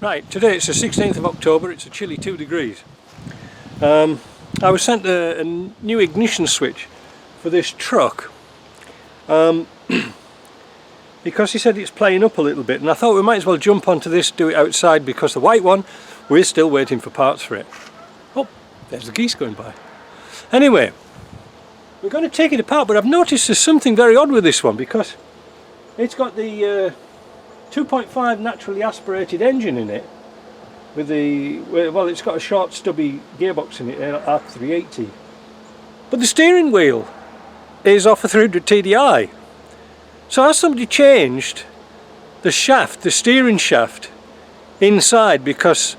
Right, today it's the 16th of October, it's a chilly 2 degrees. I was sent a new ignition switch for this truck because he said it's playing up a little bit, and I thought we might as well jump onto this, do it outside, because the white one, we're still waiting for parts for it. Oh, there's the geese going by. Anyway, we're going to take it apart, but I've noticed there's something very odd with this one, because it's got the 2.5 naturally aspirated engine in it, with the, well, it's got a short stubby gearbox in it, R380, but the steering wheel is off a 300 TDI. So has somebody changed the shaft, the steering shaft inside, because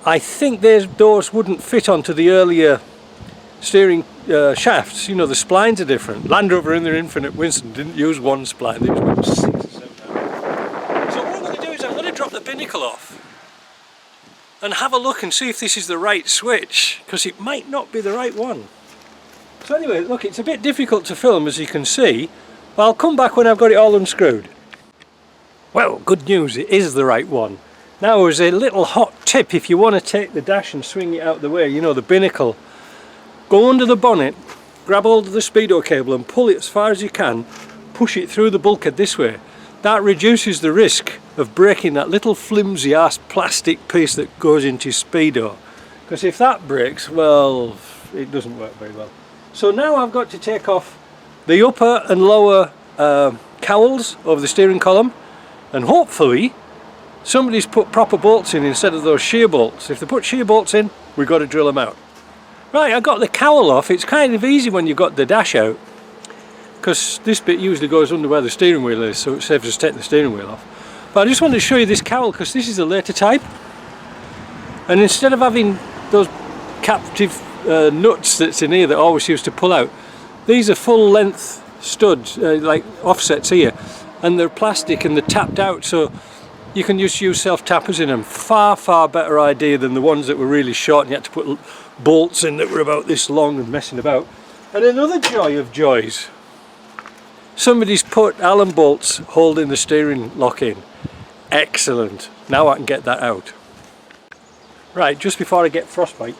I think those wouldn't fit onto the earlier steering shafts. You know, the splines are different. Land Rover in their infinite wisdom didn't use one spline, they used 6 or 7. So what I'm going to do is I'm going to drop the binnacle off and have a look and see if this is the right switch, because it might not be the right one. So anyway, look, it's a bit difficult to film, as you can see, but I'll come back when I've got it all unscrewed. Well, good news, it is the right one. Now, as a little hot tip, if you want to take the dash and swing it out the way, you know, the binnacle, go under the bonnet, grab hold of the speedo cable and pull it as far as you can, push it through the bulkhead this way. That reduces the risk of breaking that little flimsy ass plastic piece that goes into speedo, because if that breaks, well, it doesn't work very well. So now I've got to take off the upper and lower cowls over the steering column, and hopefully somebody's put proper bolts in instead of those shear bolts. If they put shear bolts in, we've got to drill them out. Right, I got the cowl off. It's kind of easy when you've got the dash out, because this bit usually goes under where the steering wheel is, so it saves us taking the steering wheel off. But I just wanted to show you this cowl, because this is a later type, and instead of having those captive nuts that's in here that I always used to pull out, these are full length studs, like offsets here, and they're plastic and they're tapped out, so you can just use self-tappers in them. Far better idea than the ones that were really short and you had to put bolts in that were about this long and messing about. And another joy of joys, somebody's put Allen bolts holding the steering lock in. Excellent, now I can get that out. Right, just before I get frostbite,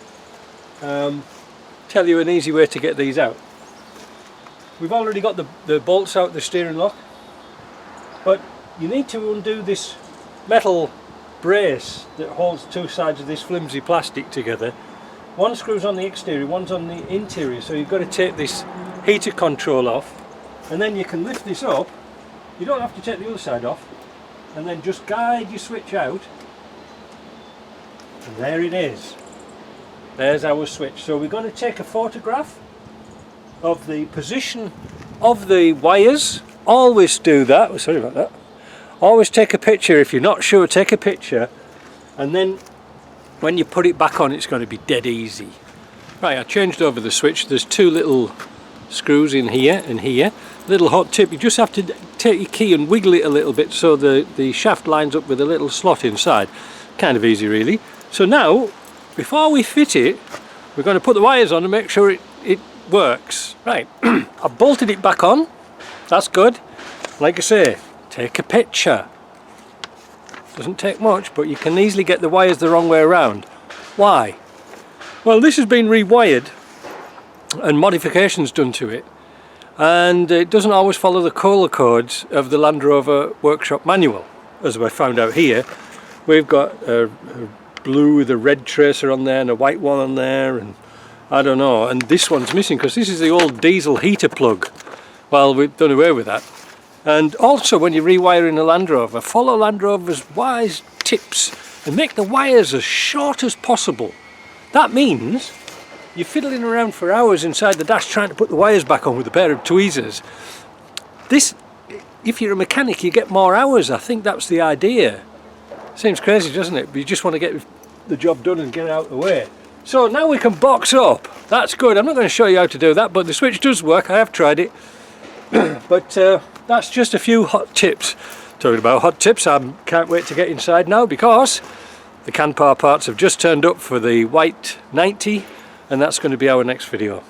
tell you an easy way to get these out. We've already got the bolts out the steering lock, but you need to undo this metal brace that holds two sides of this flimsy plastic together. One screws on the exterior, one's on the interior, so you've got to take this heater control off, and then you can lift this up. You don't have to take the other side off, and then just guide your switch out, and there it is. There's our switch. So we're going to take a photograph of the position of the wires. Always do that. Oh, sorry about that. Always take a picture. If you're not sure, take a picture, and then when you put it back on, it's going to be dead easy. Right, I changed over the switch. There's two little screws in here and here. Little hot tip, you just have to take your key and wiggle it a little bit so the shaft lines up with a little slot inside. Kind of easy, really. So now, before we fit it, we're going to put the wires on and make sure it works. Right, I've bolted it back on. That's good. Like I say, take a picture. Doesn't take much, but you can easily get the wires the wrong way around. Why? Well, this has been rewired and modifications done to it, and it doesn't always follow the colour codes of the Land Rover workshop manual. As we found out here, we've got a blue with a red tracer on there and a white one on there, and I don't know, and this one's missing because this is the old diesel heater plug. Well, we've done away with that. And also, when you're rewiring a Land Rover, follow Land Rover's wise tips and make the wires as short as possible. That means you're fiddling around for hours inside the dash trying to put the wires back on with a pair of tweezers. This, if you're a mechanic, you get more hours. I think that's the idea. Seems crazy, doesn't it? But you just want to get the job done and get it out of the way. So now we can box up. That's good. I'm not going to show you how to do that, but the switch does work. I have tried it. But that's just a few hot tips. Talking about hot tips, I can't wait to get inside now, because the Canpar parts have just turned up for the white 90, and that's going to be our next video.